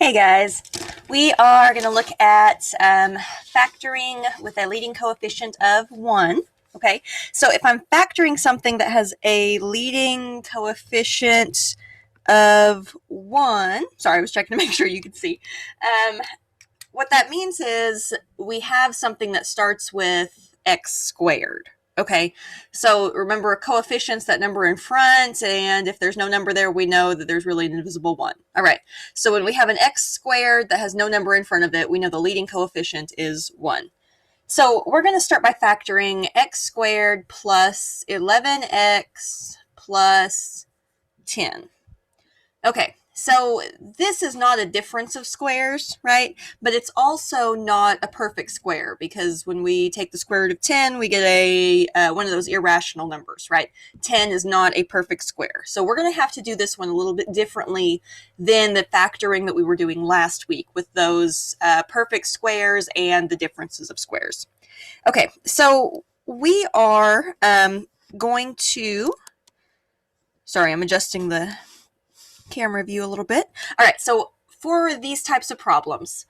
Hey guys, we are going to look at factoring with a leading coefficient of 1. Okay, so if I'm factoring something that has a leading coefficient of 1, sorry, I was checking to make sure you could see. What that means is we have something that starts with x squared. Okay, so remember coefficients, that number in front, and if there's no number there, we know that there's really an invisible 1. All right, so when we have an x squared that has no number in front of it, we know the leading coefficient is 1. So we're going to start by factoring x squared plus 11x plus 10. Okay, so this is not a difference of squares, right? But it's also not a perfect square because when we take the square root of 10, we get a one of those irrational numbers, right? 10 is not a perfect square. So we're going to have to do this one a little bit differently than the factoring that we were doing last week with those perfect squares and the differences of squares. Okay, so we are going to, sorry, I'm adjusting the camera view a little bit. All right, so for these types of problems,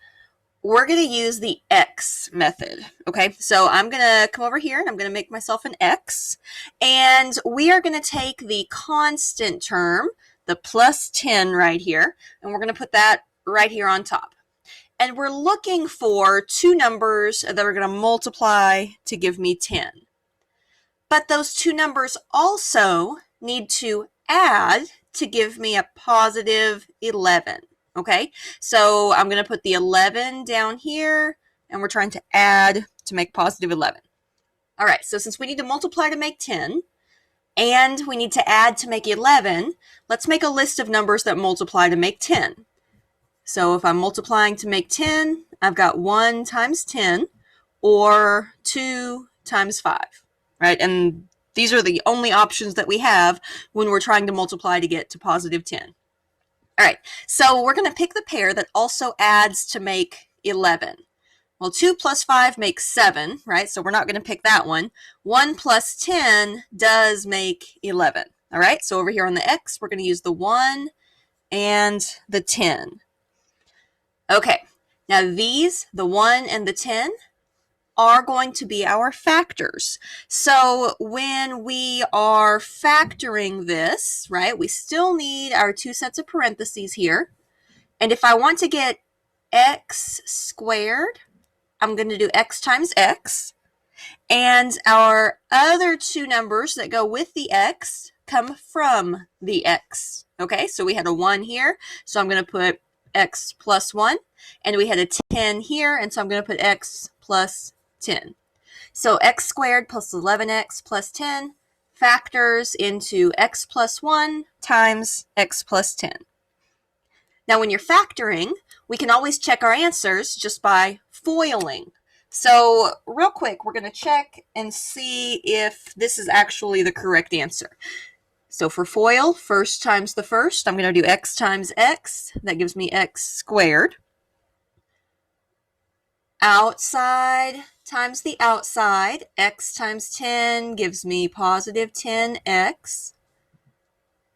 we're going to use the x method. Okay, so I'm going to come over here and I'm going to make myself an x, and we are going to take the constant term, the plus 10 right here, and we're going to put that right here on top. And we're looking for two numbers that are going to multiply to give me 10. But those two numbers also need to add to give me a positive 11. Okay, so I'm going to put the 11 down here, and we're trying to add to make positive 11. All right, so since we need to multiply to make 10, and we need to add to make 11, let's make a list of numbers that multiply to make 10. So if I'm multiplying to make 10, I've got 1 times 10, or 2 times 5, right? And these are the only options that we have when we're trying to multiply to get to positive 10. All right, so we're going to pick the pair that also adds to make 11. Well, 2 plus 5 makes 7, right? So we're not going to pick that one. 1 plus 10 does make 11. All right, so over here on the x, we're going to use the 1 and the 10. Okay, now these, the 1 and the 10, are going to be our factors. So when we are factoring this, right, we still need our two sets of parentheses here. And if I want to get x squared, I'm going to do x times x. And our other two numbers that go with the x come from the x. Okay, so we had a 1 here, so I'm going to put x plus 1. And we had a 10 here, and so I'm going to put x plus 10. So x squared plus 11x plus 10 factors into x plus 1 times x plus 10. Now when you're factoring, we can always check our answers just by foiling. So real quick, we're going to check and see if this is actually the correct answer. So for FOIL, first times the first, I'm going to do x times x. That gives me x squared. Outside times the outside, x times 10 gives me positive 10x.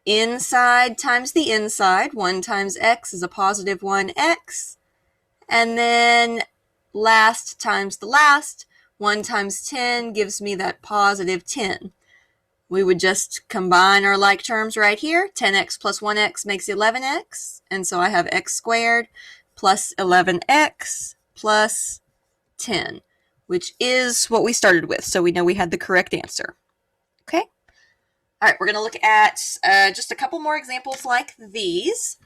Inside times the inside, 1 times x is a positive 1x. And then last times the last, 1 times 10 gives me that positive 10. We would just combine our like terms right here. 10x plus 1x makes 11x. And so I have x squared plus 11x plus 10, which is what we started with. So we know we had the correct answer. Okay. All right, we're going to look at just a couple more examples like these.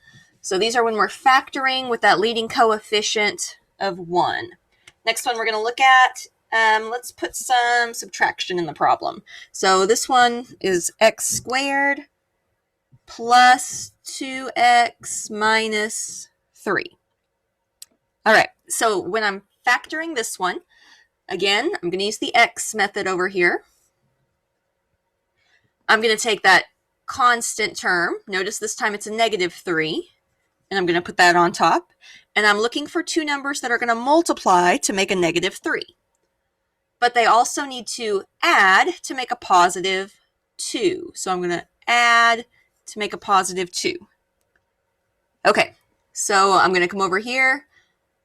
So these are when we're factoring with that leading coefficient of 1. Next one we're going to look at, let's put some subtraction in the problem. So this one is x squared plus 2x minus 3. All right, so when I'm factoring this one, again, I'm going to use the x method over here. I'm going to take that constant term. Notice this time it's a negative 3. And I'm going to put that on top. And I'm looking for two numbers that are going to multiply to make a negative 3. But they also need to add to make a positive 2. So I'm going to add to make a positive 2. Okay, So I'm going to come over here.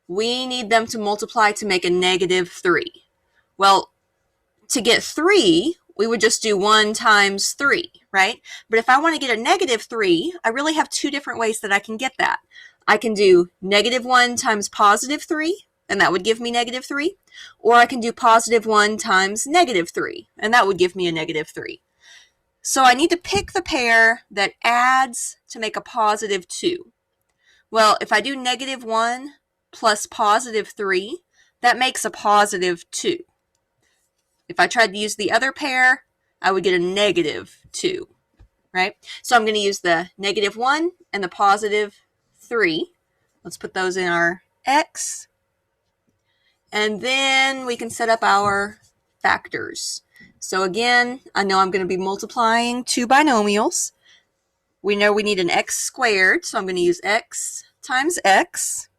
We need them to multiply to make a negative 3. Well, to get 3, we would just do 1 times 3, right? But if I want to get a negative 3, I really have two different ways that I can get that. I can do negative 1 times positive 3, and that would give me negative 3. Or I can do positive 1 times negative 3, and that would give me a negative 3. So I need to pick the pair that adds to make a positive 2. Well, if I do negative 1 plus positive 3, that makes a positive 2. If I tried to use the other pair, I would get a negative 2, right? So I'm going to use the negative 1 and the positive 3. Let's put those in our x. And then we can set up our factors. So again, I know I'm going to be multiplying two binomials. We know we need an x squared, so I'm going to use x times x.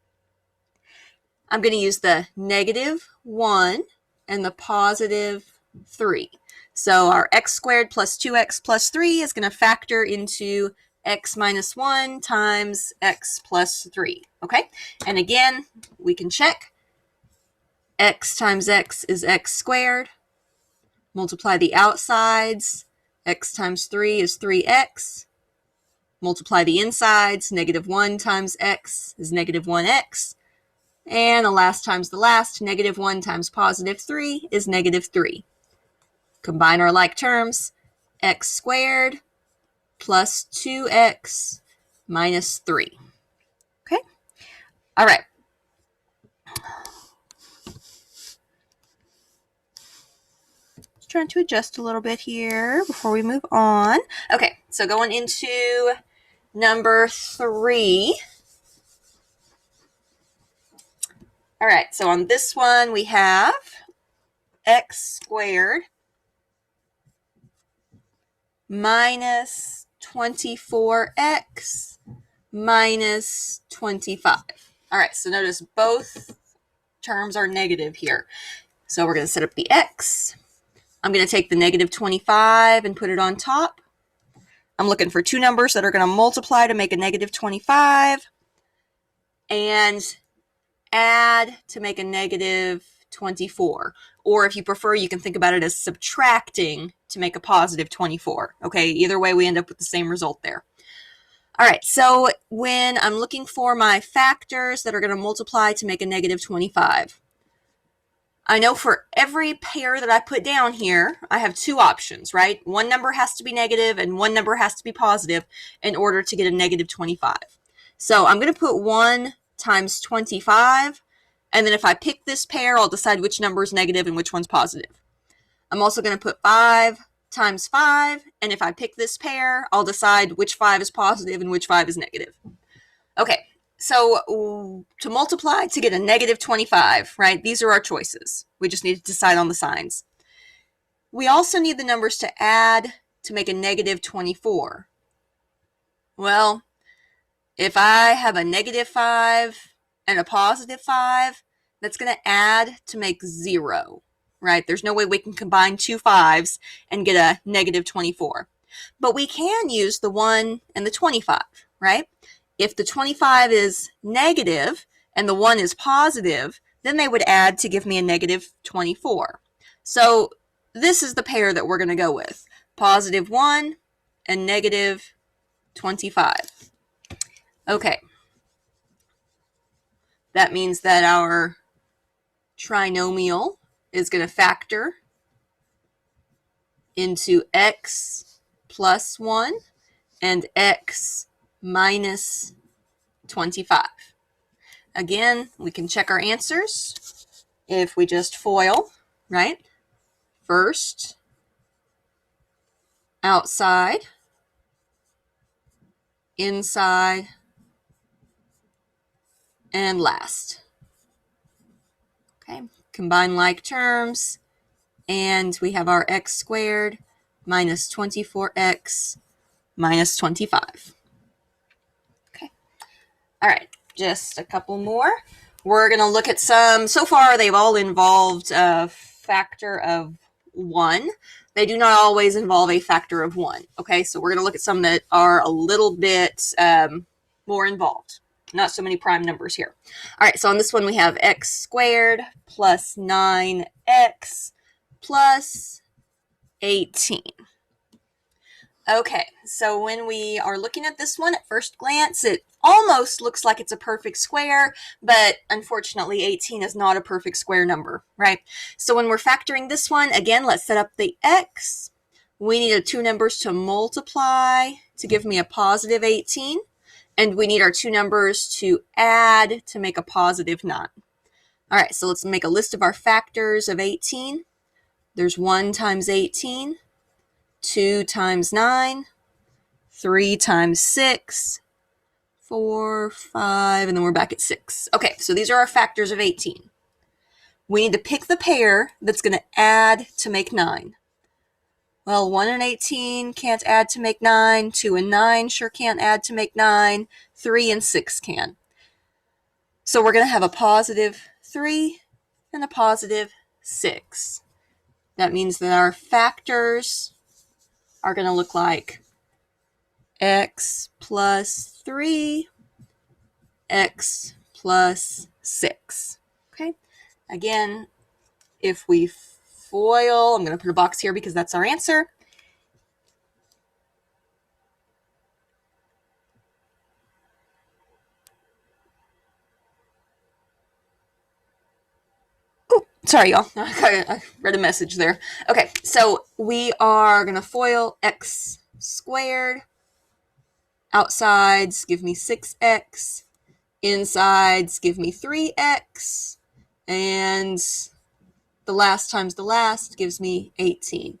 I'm going to use the negative 1 and the positive 3. So our x squared plus 2x plus 3 is going to factor into x minus 1 times x plus 3. Okay? And again, we can check. X times x is x squared. Multiply the outsides. X times 3 is 3x. Multiply the insides. Negative 1 times x is negative 1x. And the last times the last, negative 1 times positive 3 is negative 3. Combine our like terms. X squared plus 2x minus 3. Okay? All right. Just trying to adjust a little bit here before we move on. Okay, so going into number 3. All right, so on this one we have x squared minus 24x minus 25. All right, so notice both terms are negative here. So we're going to set up the x. I'm going to take the negative 25 and put it on top. I'm looking for two numbers that are going to multiply to make a negative 25 and add to make a negative 24. Or if you prefer, you can think about it as subtracting to make a positive 24. Okay, either way, we end up with the same result there. All right, so when I'm looking for my factors that are going to multiply to make a negative 25, I know for every pair that I put down here, I have two options, right? One number has to be negative and one number has to be positive in order to get a negative 25. So I'm going to put 1 times 25, and then if I pick this pair, I'll decide which number is negative and which one's positive. I'm also going to put 5 times 5, and if I pick this pair, I'll decide which 5 is positive and which 5 is negative. Okay, so to multiply to get a negative 25, right, these are our choices. We just need to decide on the signs. We also need the numbers to add to make a negative 24. Well, if I have a negative 5 and a positive 5, that's going to add to make 0, right? There's no way we can combine two 5s and get a negative 24. But we can use the 1 and the 25, right? If the 25 is negative and the 1 is positive, then they would add to give me a negative 24. So this is the pair that we're going to go with. Positive 1 and negative 25. Okay, that means that our trinomial is going to factor into x plus 1 and x minus 25. Again, we can check our answers if we just FOIL, right? First, outside, inside, and last. Okay, combine like terms, and we have our x squared minus 24x minus 25. Okay, all right, just a couple more. We're going to look at some, so far they've all involved a factor of 1. They do not always involve a factor of 1. Okay, so we're going to look at some that are a little bit more involved. Not so many prime numbers here. All right, so on this one we have x squared plus 9x plus 18. Okay, so when we are looking at this one at first glance, it almost looks like it's a perfect square, but unfortunately 18 is not a perfect square number, right? So when we're factoring this one, again, let's set up the x. We need two numbers to multiply to give me a positive 18, and we need our two numbers to add to make a positive 9. All right, so let's make a list of our factors of 18. There's 1 times 18, 2 times 9, 3 times 6, 4, 5, and then we're back at 6. Okay, so these are our factors of 18. We need to pick the pair that's going to add to make 9. Well, 1 and 18 can't add to make 9. 2 and 9 sure can't add to make 9. 3 and 6 can. So we're going to have a positive 3 and a positive 6. That means that our factors are going to look like x plus 3, x plus 6. Okay? Again, if we FOIL, I'm going to put a box here because that's our answer. Oh, sorry, y'all. I read a message there. Okay, so we are going to FOIL x squared. Outsides give me 6x. Insides give me 3x. And the last times the last gives me 18.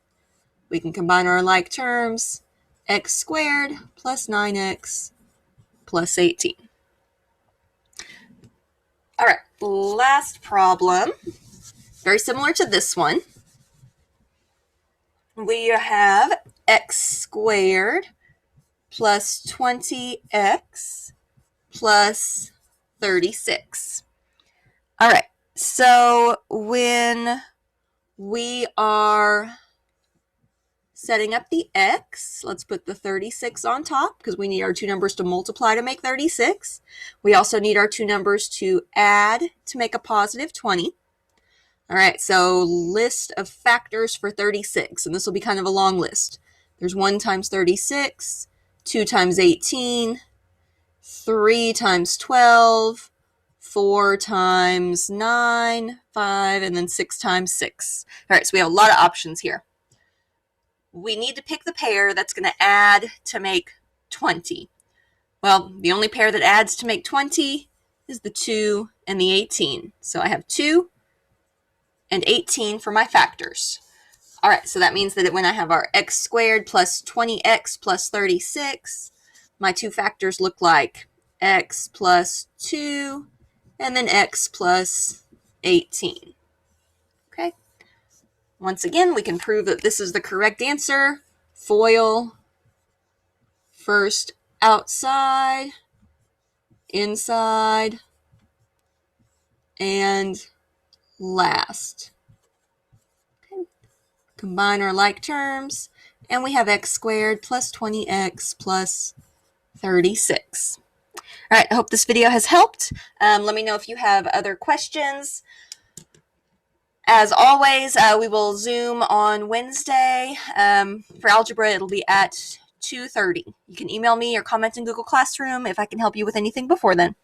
We can combine our like terms. X squared plus 9x plus 18. All right, last problem. Very similar to this one. We have x squared plus 20x plus 36. All right, so when we are setting up the x, let's put the 36 on top because we need our two numbers to multiply to make 36. We also need our two numbers to add to make a positive 20. All right, so list of factors for 36, and this will be kind of a long list. There's 1 times 36, 2 times 18, 3 times 12, 4 times 9, 5, and then 6 times 6. All right, so we have a lot of options here. We need to pick the pair that's going to add to make 20. Well, the only pair that adds to make 20 is the 2 and the 18. So I have 2 and 18 for my factors. All right, so that means that when I have our x squared plus 20x plus 36, my two factors look like x plus 2 and then x plus 18. Okay. Once again, we can prove that this is the correct answer. FOIL, first outside, inside, and last. Okay. Combine our like terms, and we have x squared plus 20x plus 36. All right, I hope this video has helped. Let me know if you have other questions. As always, we will Zoom on Wednesday. For algebra, it'll be at 2:30. You can email me or comment in Google Classroom if I can help you with anything before then.